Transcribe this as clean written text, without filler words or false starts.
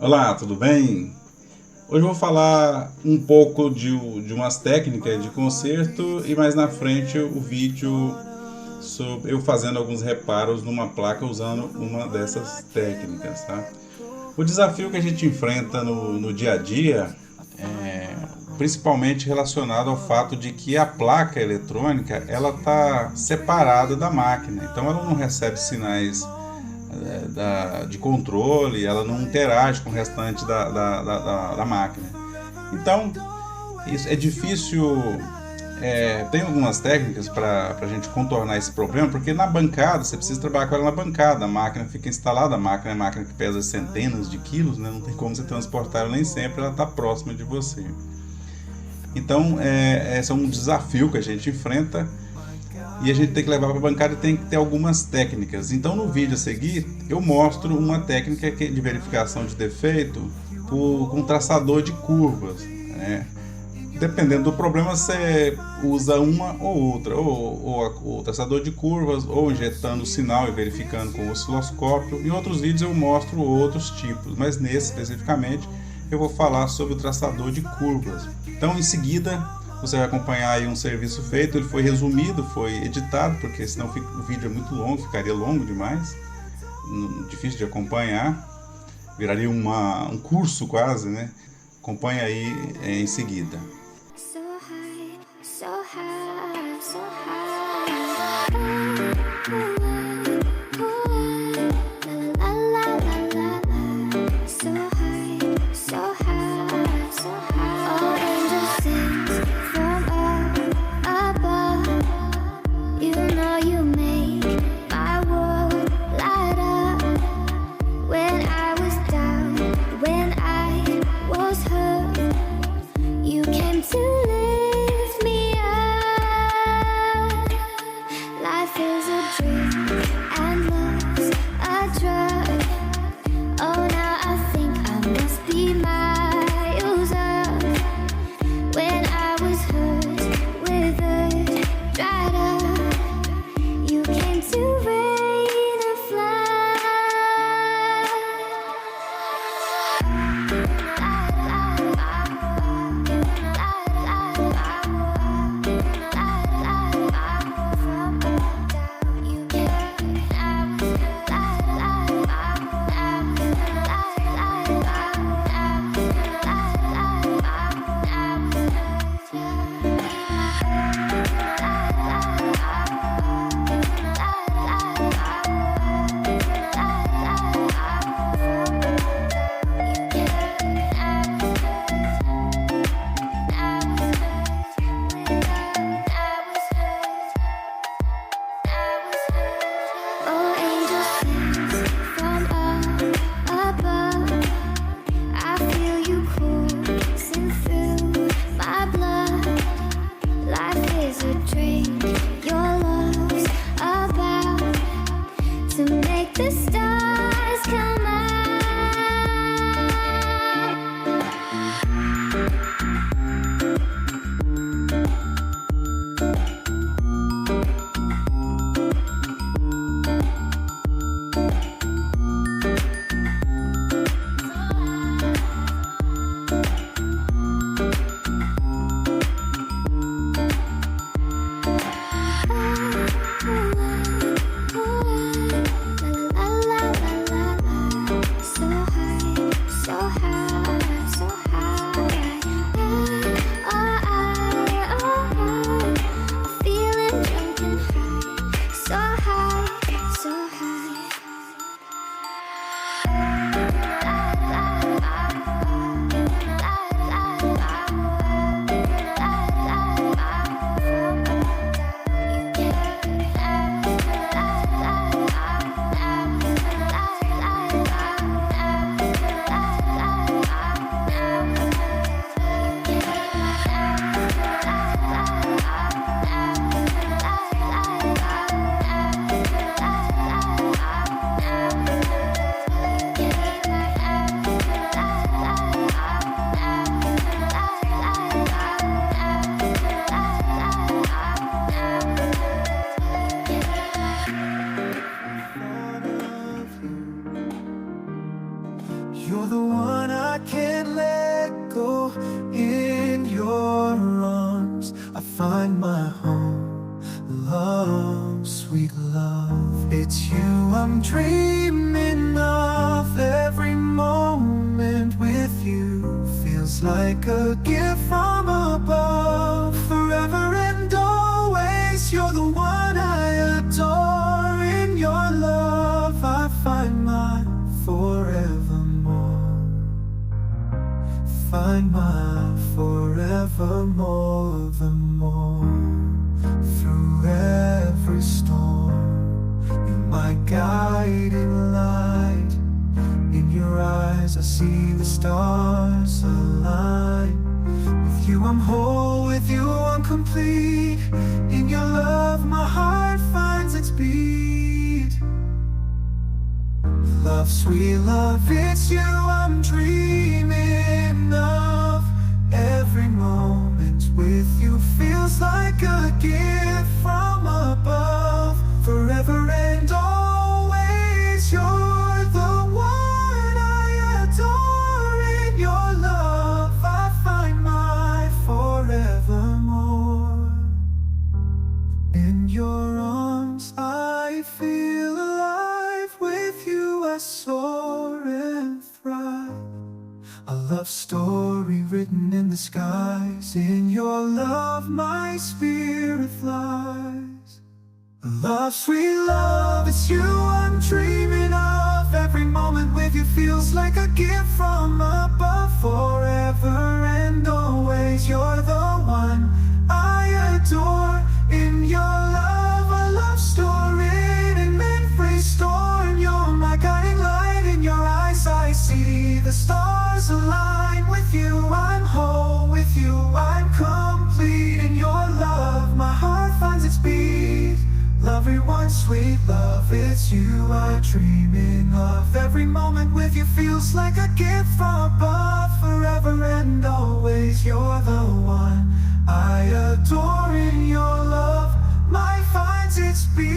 Olá, tudo bem? Hoje eu vou falar um pouco de umas técnicas de conserto e mais na frente o vídeo sobre eu fazendo alguns reparos numa placa usando uma dessas técnicas, tá? O desafio que a gente enfrenta no dia a dia é principalmente relacionado ao fato de que a placa eletrônica ela está separada da máquina, então ela não recebe sinais de controle, ela não interage com o restante da máquina. Então, isso é difícil. Tem algumas técnicas para a gente contornar esse problema, porque na bancada você precisa trabalhar com ela na bancada, a máquina fica instalada, a máquina é uma máquina que pesa centenas de quilos, né? Não tem como você transportar ela, nem sempre ela está próxima de você. Então, esse é um desafio que a gente enfrenta e a gente tem que levar para a bancada e tem que ter algumas técnicas. Então, no vídeo a seguir, eu mostro uma técnica de verificação de defeito com traçador de curvas, né? Dependendo do problema, você usa uma ou outra, ou o traçador de curvas, ou injetando o sinal e verificando com o osciloscópio. Em outros vídeos eu mostro outros tipos, mas nesse especificamente eu vou falar sobre o traçador de curvas. Então, em seguida, você vai acompanhar aí um serviço feito. Ele foi resumido, foi editado, porque senão o vídeo é muito longo, ficaria longo demais, difícil de acompanhar, viraria um curso quase, né? Acompanhe aí em seguida. You came one I can't let go. In your arms I find my home. Love, sweet love, it's you I'm dreaming of. Every moment with you feels like a gift from above. Forever and always, you're the one I adore. In your love I find my forevermore. Find my forevermore, the more. Through every storm, you're my guiding light. In your eyes I see the stars align. With you I'm whole, with you I'm complete. In your love my heart finds its beat. Love, sweet love, it's you I'm dreaming of. Every moment with you feels like a gift from above. Forever and always, you're the one I adore. In your love I find my forevermore. In your arms I feel alive. With you I soar and thrive. A love story written in the skies. In your love my spirit flies. Love, sweet love, it's you I'm dreaming of. Every moment with you feels like a gift from above. Forever and always, you're the one I adore. In your love a love story written in free storm. You're my guiding light. In your eyes I see the stars align. With you I'm whole, with you I'm complete. In your love my heart finds its beat. Love, everyone, sweet love, it's you I'm dreaming of. Every moment with you feels like a gift from above. Forever and always, you're the one I adore. In your love my finds its beat.